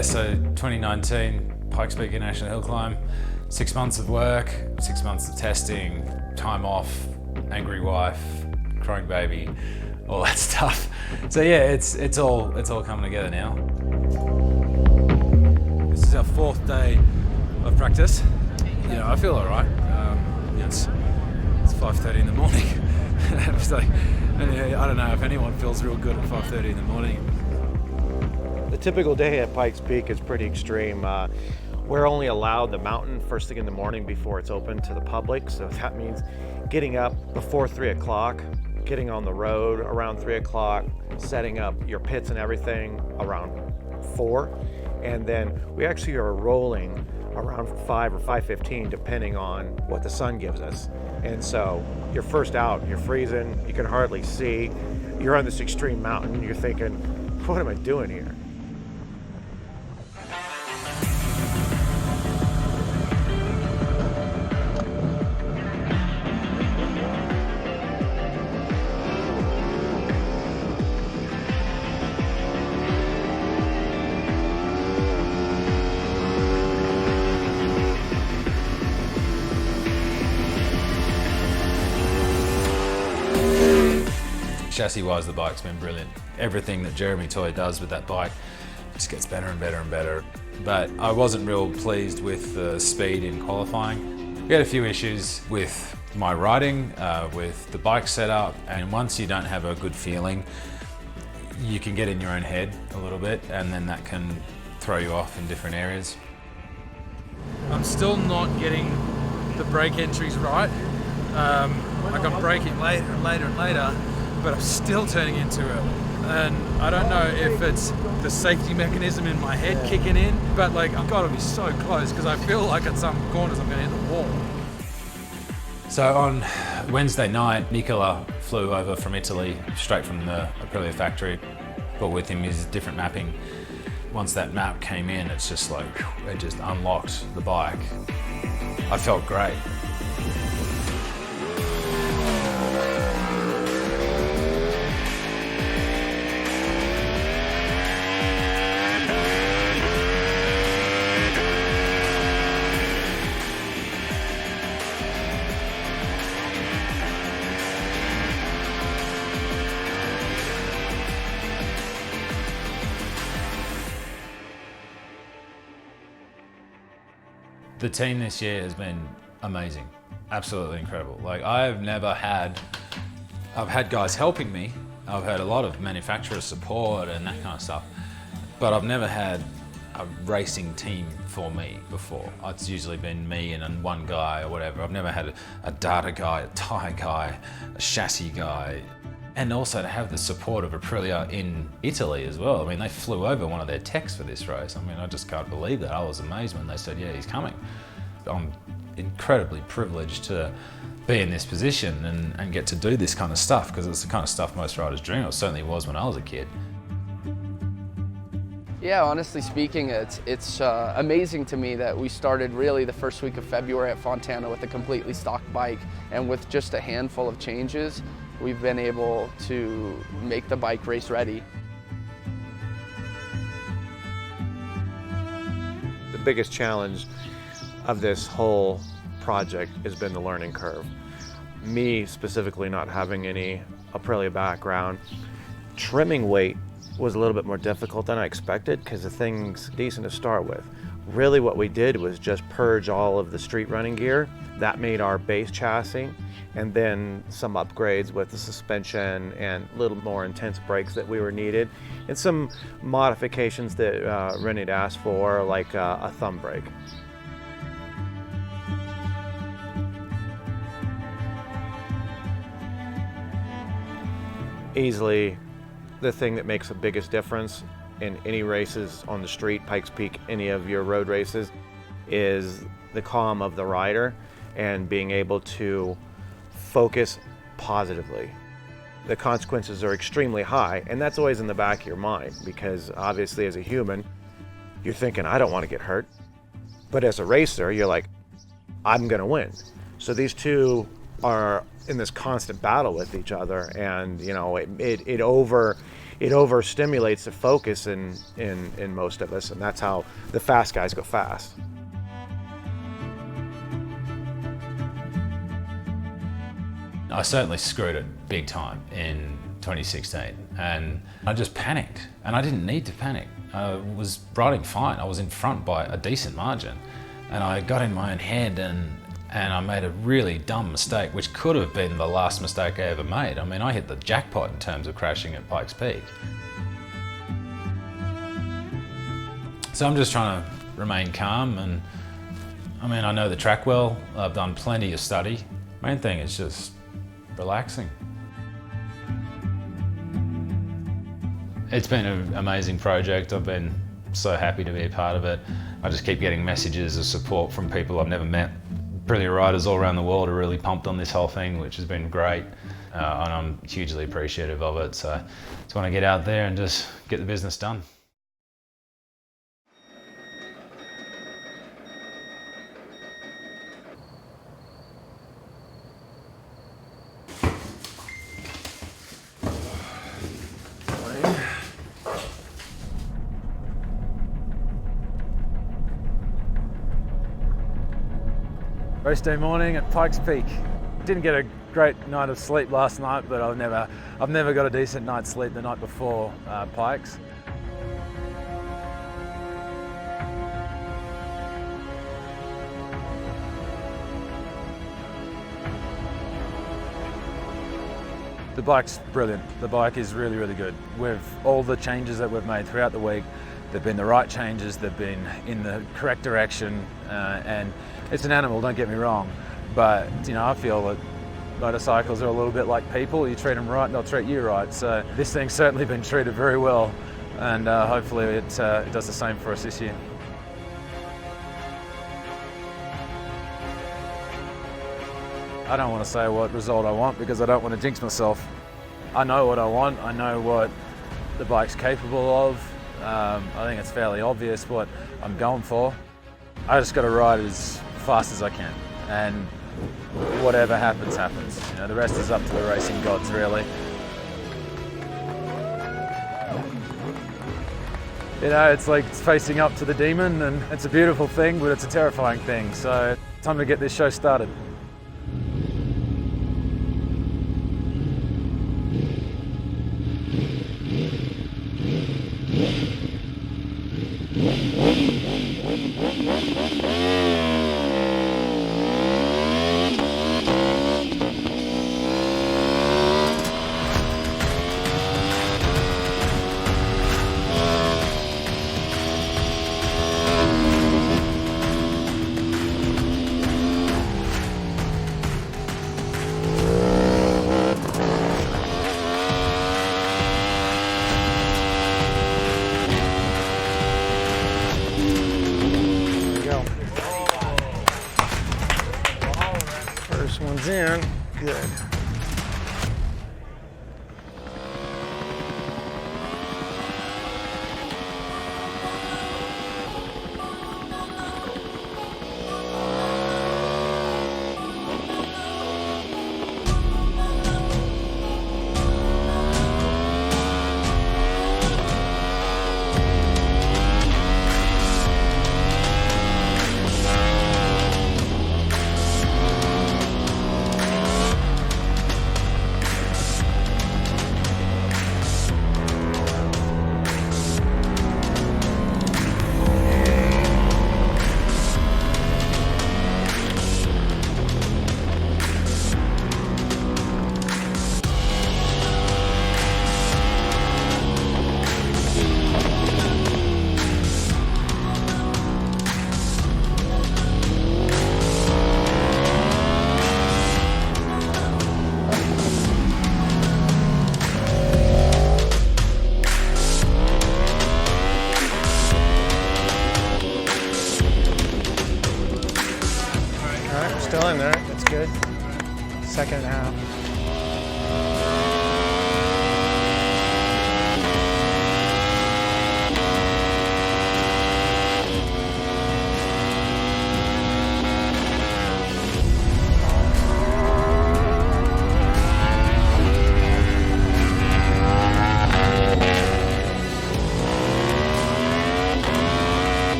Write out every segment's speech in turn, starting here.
Yeah, so 2019, Pikes Peak National Hill Climb, 6 months of work, 6 months of testing, time off, angry wife, crying baby, all that stuff. So yeah, it's all coming together now. This is our 4th day of practice. You know, I feel all right. It's 5:30 in the morning. It's like, I don't know if anyone feels real good at 5:30 in the morning. The typical day at Pikes Peak is pretty extreme. We're only allowed the mountain first thing in the morning before it's open to the public. So that means getting up before 3 o'clock, getting on the road around 3 o'clock, setting up your pits and everything around 4. And then we actually are rolling around 5 or 5:15, depending on what the sun gives us. And so you're first out, you're freezing, you can hardly see. You're on this extreme mountain, you're thinking, what am I doing here? Chassis-wise, the bike's been brilliant. Everything that Jeremy Toy does with that bike just gets better and better and better. But I wasn't real pleased with the speed in qualifying. We had a few issues with my riding, with the bike setup, and once you don't have a good feeling, you can get in your own head a little bit, and then that can throw you off in different areas. I'm still not getting the brake entries right. Like I'm braking later and later and later, but I'm still turning into it. And I don't know if it's the safety mechanism in my head kicking in, but like I've got to be so close because I feel like at some corners I'm going to hit the wall. So on Wednesday night, Nicola flew over from Italy, straight from the Aprilia factory, but with him is different mapping. Once that map came in, it's just like, it just unlocked the bike. I felt great. The team this year has been amazing, absolutely incredible. Like I've had guys helping me. I've had a lot of manufacturer support and that kind of stuff, but I've never had a racing team for me before. It's usually been me and one guy or whatever. I've never had a data guy, a tyre guy, a chassis guy. And also to have the support of Aprilia in Italy as well. I mean, they flew over one of their techs for this race. I mean, I just can't believe that. I was amazed when they said, yeah, he's coming. I'm incredibly privileged to be in this position and get to do this kind of stuff, because it's the kind of stuff most riders dream of. It certainly was when I was a kid. Yeah, honestly speaking, it's amazing to me that we started really the first week of February at Fontana with a completely stock bike, and with just a handful of changes, we've been able to make the bike race ready. The biggest challenge of this whole project has been the learning curve. Me specifically not having any Aprilia background, trimming weight was a little bit more difficult than I expected because the thing's decent to start with. Really what we did was just purge all of the street running gear. That made our base chassis, and then some upgrades with the suspension and a little more intense brakes that we were needed, and some modifications that Rennie had asked for, like a thumb brake. Easily the thing that makes the biggest difference in any races on the street, Pikes Peak, any of your road races, is the calm of the rider and being able to focus positively. The consequences are extremely high, and that's always in the back of your mind, because obviously as a human, you're thinking, I don't want to get hurt. But as a racer, you're like, I'm gonna win. So these two are in this constant battle with each other, and you know, it it overstimulates the focus in most of us, and that's how the fast guys go fast. I certainly screwed it big time in 2016, and I just panicked, and I didn't need to panic. I was riding fine. I was in front by a decent margin, and I got in my own head and I made a really dumb mistake, which could have been the last mistake I ever made. I mean, I hit the jackpot in terms of crashing at Pikes Peak. So I'm just trying to remain calm, and I mean, I know the track well. I've done plenty of study. Main thing is just relaxing. It's been an amazing project. I've been so happy to be a part of it. I just keep getting messages of support from people I've never met. Aprilia riders all around the world are really pumped on this whole thing, which has been great. And I'm hugely appreciative of it. So I just want to get out there and just get the business done. Race day morning at Pikes Peak. Didn't get a great night of sleep last night, but I've never got a decent night's sleep the night before Pikes. The bike's brilliant. The bike is really, really good. All the changes that we've made throughout the week, they've been the right changes, they've been in the correct direction, and it's an animal, don't get me wrong, but you know, I feel that motorcycles are a little bit like people. You treat them right and they'll treat you right. So this thing's certainly been treated very well, and hopefully it does the same for us this year. I don't want to say what result I want because I don't want to jinx myself. I know what I want, I know what the bike's capable of. I think it's fairly obvious what I'm going for. I just got to ride as fast as I can, and whatever happens, happens. You know, the rest is up to the racing gods, really. You know, it's like facing up to the demon, and it's a beautiful thing, but it's a terrifying thing. So, time to get this show started. First one's in. Good. Still in there, that's good. Second half.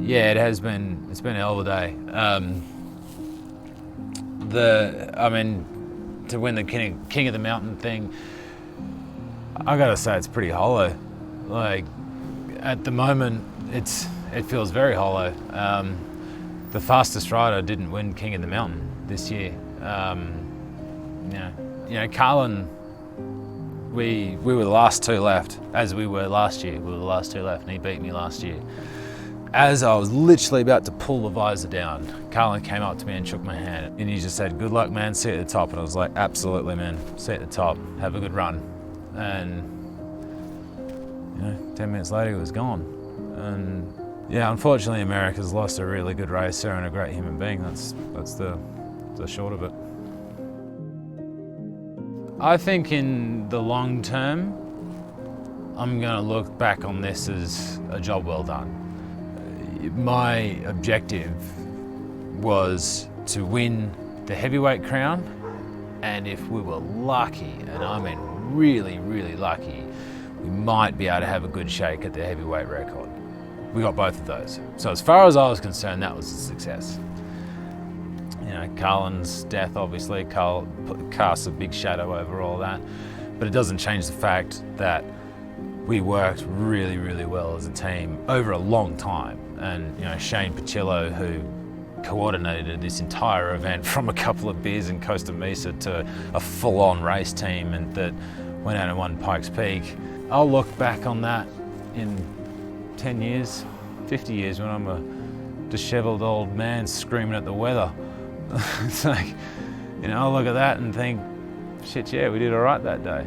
Yeah, it has been. It's been a hell of a day. To win the King of the Mountain thing, I gotta say it's pretty hollow. Like at the moment, it feels very hollow. The fastest rider didn't win King of the Mountain this year. Carlin, we were the last two left, as we were last year. We were the last two left, and he beat me last year. As I was literally about to pull the visor down, Carlin came up to me and shook my hand, and he just said, "Good luck, man, see you at the top." And I was like, "Absolutely, man, see you at the top, have a good run." And 10 minutes later he was gone. And yeah, unfortunately America's lost a really good racer and a great human being. That's the short of it. I think in the long term, I'm going to look back on this as a job well done. My objective was to win the heavyweight crown, and if we were lucky, and I mean really, really lucky, we might be able to have a good shake at the heavyweight record. We got both of those. So as far as I was concerned, that was a success. Carlin's death obviously casts a big shadow over all that, but it doesn't change the fact that we worked really, really well as a team over a long time. And Shane Pacillo, who coordinated this entire event from a couple of beers in Costa Mesa to a full-on race team, and that went out and won Pikes Peak. I'll look back on that in 10 years, 50 years, when I'm a disheveled old man screaming at the weather. It's like, I'll look at that and think, shit, yeah, we did all right that day.